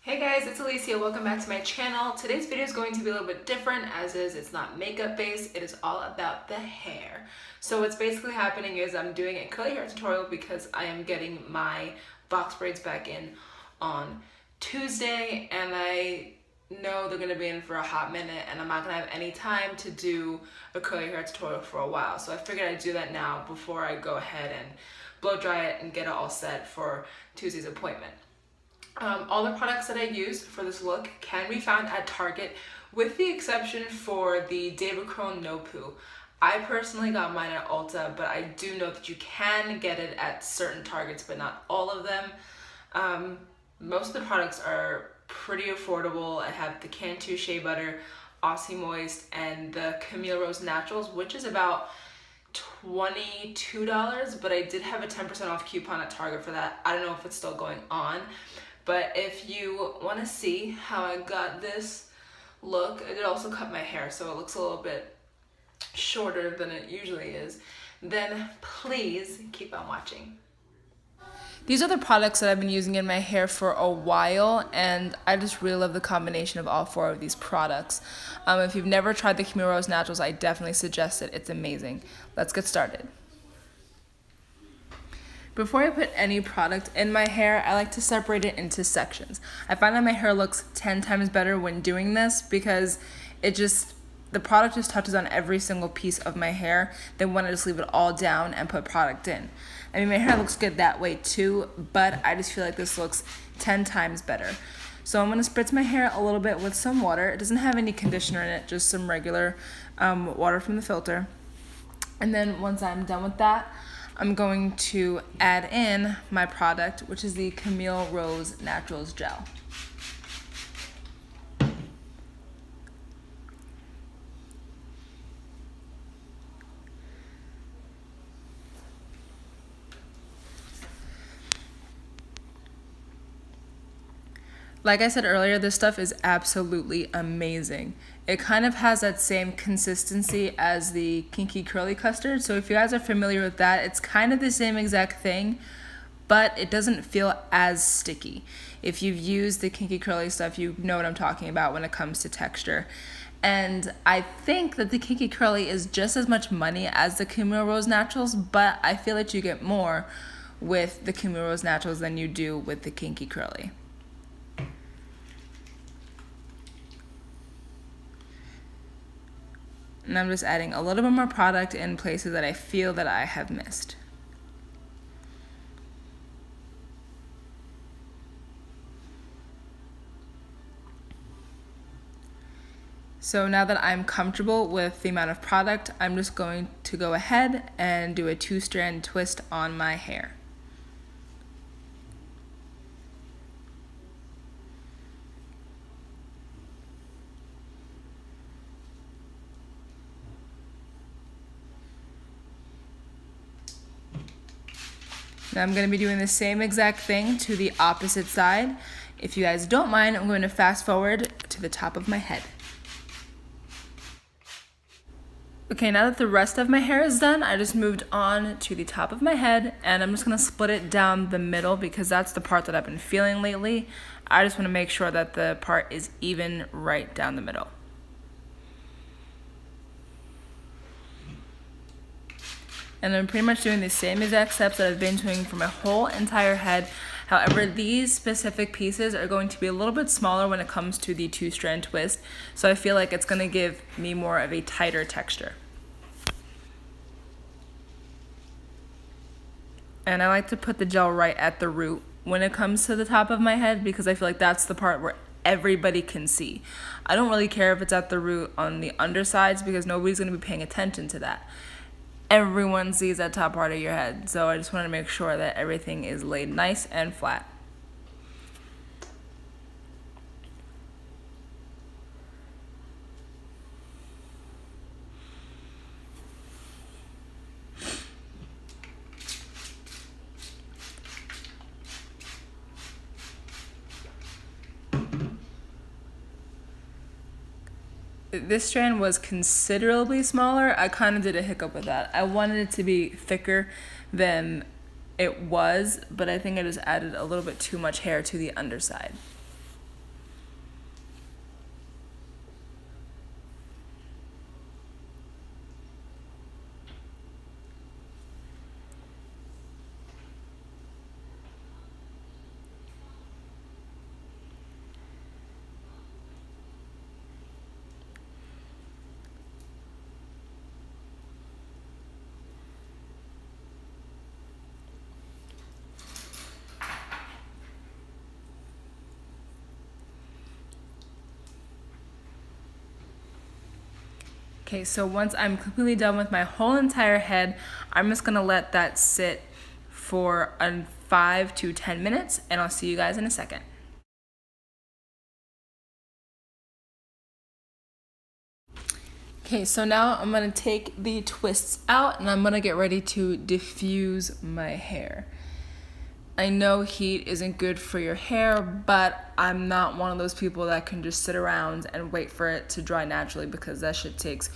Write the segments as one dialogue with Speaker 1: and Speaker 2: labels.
Speaker 1: Hey guys, it's Alicia. Welcome back to my channel. Today's video is going to be a little bit different as is it's not makeup based. It is all about the hair. So what's basically happening is I'm doing a curly hair tutorial because I am getting my box braids back in on Tuesday and I know they're going to be in for a hot minute and I'm not going to have any time to do a curly hair tutorial for a while. So I figured I'd do that now before I go ahead and blow dry it and get it all set for Tuesday's appointment. All the products that I use for this look can be found at Target with the exception for the David Crone No Poo. I personally got mine at Ulta, but I do know that you can get it at certain Targets, but not all of them. Most of the products are pretty affordable. I have the Cantu Shea Butter, Aussie Moist, and the Camille Rose Naturals, which is about $22, but I did have a 10% off coupon at Target for that. I don't know if it's still going on. But if you want to see how I got this look, I did also cut my hair so it looks a little bit shorter than it usually is, then please keep on watching. These are the products that I've been using in my hair for a while, and I just really love the combination of all four of these products. If you've never tried the Camille Rose Naturals, I definitely suggest it. It's amazing. Let's get started. Before I put any product in my hair, I like to separate it into sections. I find that my hair looks 10 times better when doing this because the product just touches on every single piece of my hair than when I just leave it all down and put product in. I mean, my hair looks good that way too, but I just feel like this looks 10 times better. So I'm gonna spritz my hair a little bit with some water. It doesn't have any conditioner in it, just some regular water from the filter. And then once I'm done with that, I'm going to add in my product, which is the Camille Rose Naturals Gel. Like I said earlier, this stuff is absolutely amazing. It kind of has that same consistency as the Kinky Curly Custard. So if you guys are familiar with that, it's kind of the same exact thing, but it doesn't feel as sticky. If you've used the Kinky Curly stuff, you know what I'm talking about when it comes to texture. And I think that the Kinky Curly is just as much money as the Camille Rose Naturals, but I feel that you get more with the Camille Rose Naturals than you do with the Kinky Curly. And I'm just adding a little bit more product in places that I feel that I have missed. So now that I'm comfortable with the amount of product, I'm just going to go ahead and do a 2-strand twist on my hair. Now I'm going to be doing the same exact thing to the opposite side. If you guys don't mind, I'm going to fast forward to the top of my head. Okay, now that the rest of my hair is done, I just moved on to the top of my head and I'm just going to split it down the middle because that's the part that I've been feeling lately. I just want to make sure that the part is even right down the middle. And I'm pretty much doing the same exact steps that I've been doing for my whole entire head. However, these specific pieces are going to be a little bit smaller when it comes to the 2-strand twist. So I feel like it's going to give me more of a tighter texture. And I like to put the gel right at the root when it comes to the top of my head because I feel like that's the part where everybody can see. I don't really care if it's at the root on the undersides because nobody's going to be paying attention to that. Everyone sees that top part of your head, so I just want to make sure that everything is laid nice and flat. This strand was considerably smaller. I kind of did a hiccup with that. I wanted it to be thicker than it was, but I think I just added a little bit too much hair to the underside. Okay, so once I'm completely done with my whole entire head, I'm just gonna let that sit for 5 to 10 minutes, and I'll see you guys in a second. Okay, so now I'm gonna take the twists out and I'm gonna get ready to diffuse my hair. I know heat isn't good for your hair, but I'm not one of those people that can just sit around and wait for it to dry naturally, because that shit takes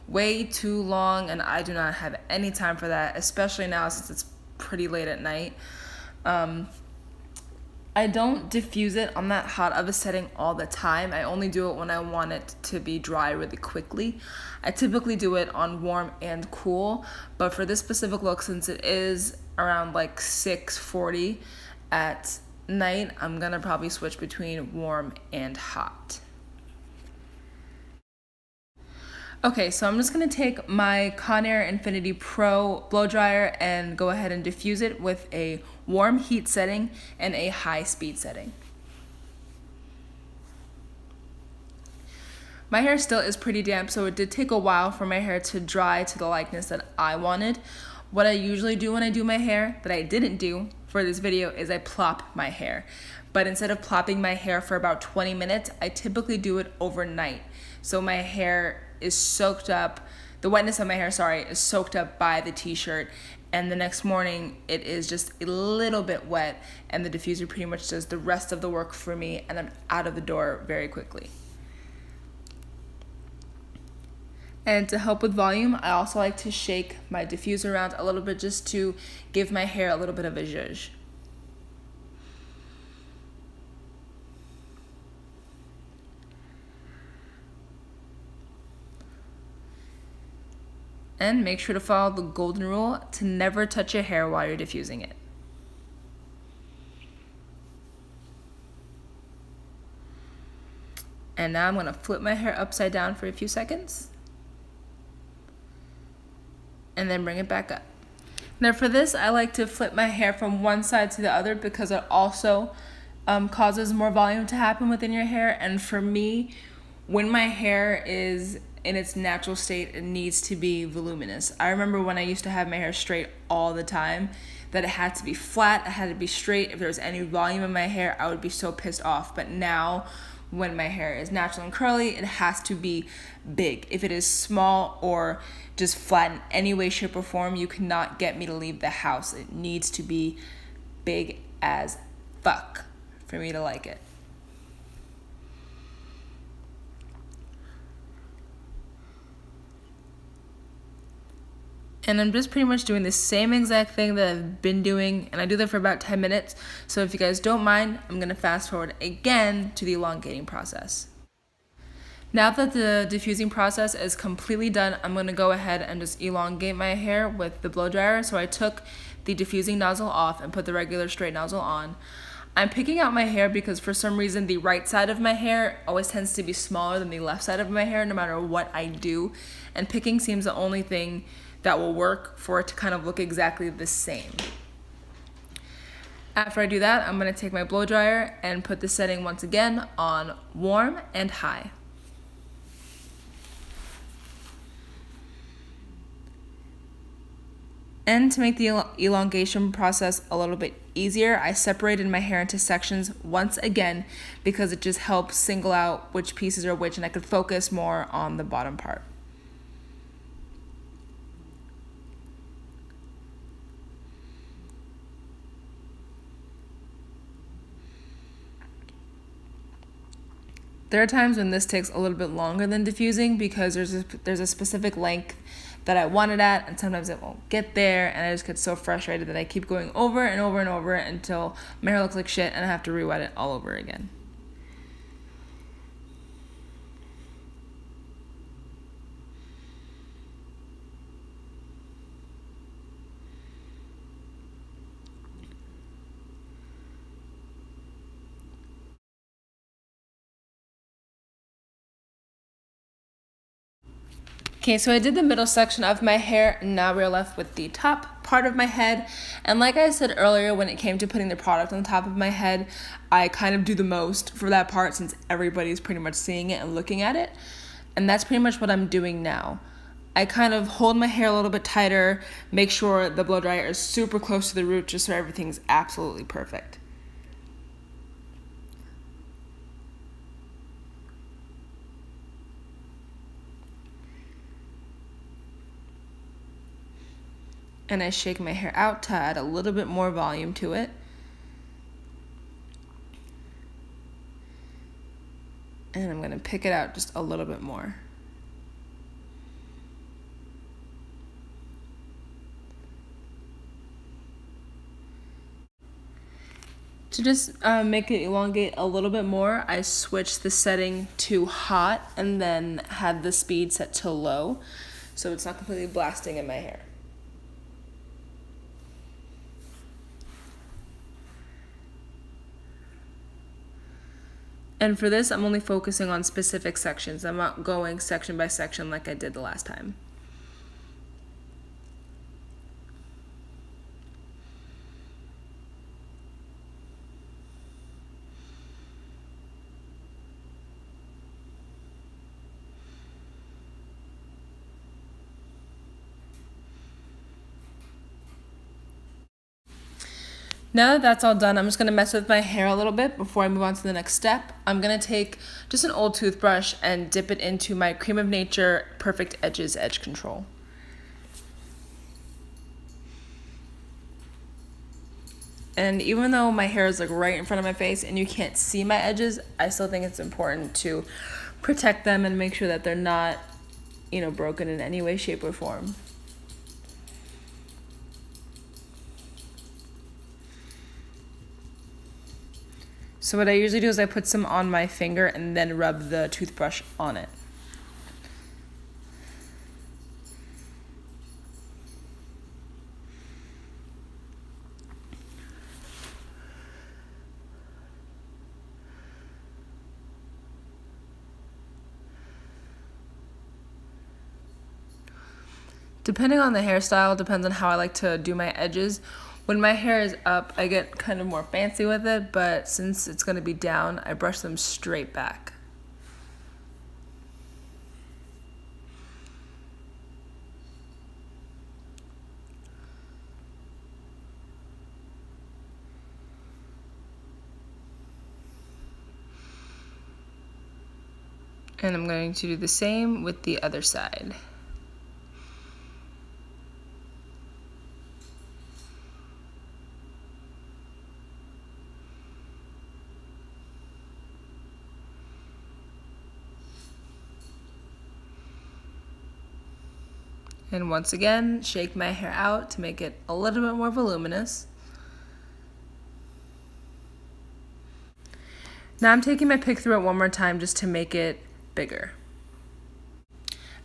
Speaker 1: way too long and I do not have any time for that, especially now since it's pretty late at night. I don't diffuse it on that hot of a setting all the time. I only do it when I want it to be dry really quickly. I typically do it on warm and cool, but for this specific look, since it is around like 6:40 at night, I'm gonna probably switch between warm and hot. Okay, so I'm just gonna take my Conair Infinity Pro blow dryer and go ahead and diffuse it with a warm heat setting and a high speed setting. My hair still is pretty damp, so it did take a while for my hair to dry to the likeness that I wanted. What I usually do when I do my hair, that I didn't do for this video, is I plop my hair. But instead of plopping my hair for about 20 minutes, I typically do it overnight. So my hair is soaked up, the wetness of my hair, is soaked up by the t-shirt, and the next morning it is just a little bit wet, and the diffuser pretty much does the rest of the work for me, and I'm out of the door very quickly. And to help with volume, I also like to shake my diffuser around a little bit just to give my hair a little bit of a zhuzh. And make sure to follow the golden rule to never touch your hair while you're diffusing it. And now I'm gonna flip my hair upside down for a few seconds and then bring it back up. Now for this, I like to flip my hair from one side to the other because it also causes more volume to happen within your hair. And for me, when my hair is in its natural state, it needs to be voluminous. I remember when I used to have my hair straight all the time, that it had to be flat, it had to be straight. If there was any volume in my hair, I would be so pissed off. But now, when my hair is natural and curly, it has to be big. If it is small or just flat in any way, shape, or form, you cannot get me to leave the house. It needs to be big as fuck for me to like it. And I'm just pretty much doing the same exact thing that I've been doing, and I do that for about 10 minutes. So if you guys don't mind, I'm gonna fast forward again to the elongating process. Now that the diffusing process is completely done, I'm gonna go ahead and just elongate my hair with the blow dryer. So I took the diffusing nozzle off and put the regular straight nozzle on. I'm picking out my hair because for some reason the right side of my hair always tends to be smaller than the left side of my hair no matter what I do. And picking seems the only thing that will work for it to kind of look exactly the same. After I do that, I'm gonna take my blow dryer and put the setting once again on warm and high. And to make the elongation process a little bit easier, I separated my hair into sections once again because it just helps single out which pieces are which, and I could focus more on the bottom part. There are times when this takes a little bit longer than diffusing because there's a specific length that I want it at, and sometimes it won't get there, and I just get so frustrated that I keep going over and over and over until my hair looks like shit and I have to re-wet it all over again. Okay, so I did the middle section of my hair, and now we're left with the top part of my head. And like I said earlier, when it came to putting the product on the top of my head, I kind of do the most for that part since everybody's pretty much seeing it and looking at it. And that's pretty much what I'm doing now. I kind of hold my hair a little bit tighter, make sure the blow dryer is super close to the root just so everything's absolutely perfect. And I shake my hair out to add a little bit more volume to it. And I'm going to pick it out just a little bit more. To just make it elongate a little bit more, I switched the setting to hot and then had the speed set to low so it's not completely blasting in my hair. And for this, I'm only focusing on specific sections. I'm not going section by section like I did the last time. Now that that's all done, I'm just going to mess with my hair a little bit before I move on to the next step. I'm going to take just an old toothbrush and dip it into my Cream of Nature Perfect Edges Edge Control. And even though my hair is like right in front of my face and you can't see my edges, I still think it's important to protect them and make sure that they're not, broken in any way, shape, or form. So what I usually do is I put some on my finger and then rub the toothbrush on it. Depending on the hairstyle, depends on how I like to do my edges. When my hair is up, I get kind of more fancy with it, but since it's going to be down, I brush them straight back. And I'm going to do the same with the other side. And once again, shake my hair out to make it a little bit more voluminous. Now I'm taking my pick through it one more time just to make it bigger.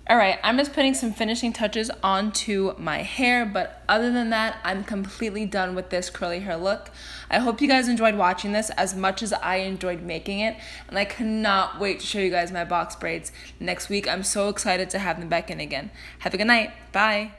Speaker 1: Alright, I'm just putting some finishing touches onto my hair, but other than that, I'm completely done with this curly hair look. I hope you guys enjoyed watching this as much as I enjoyed making it, and I cannot wait to show you guys my box braids next week. I'm so excited to have them back in again. Have a good night. Bye.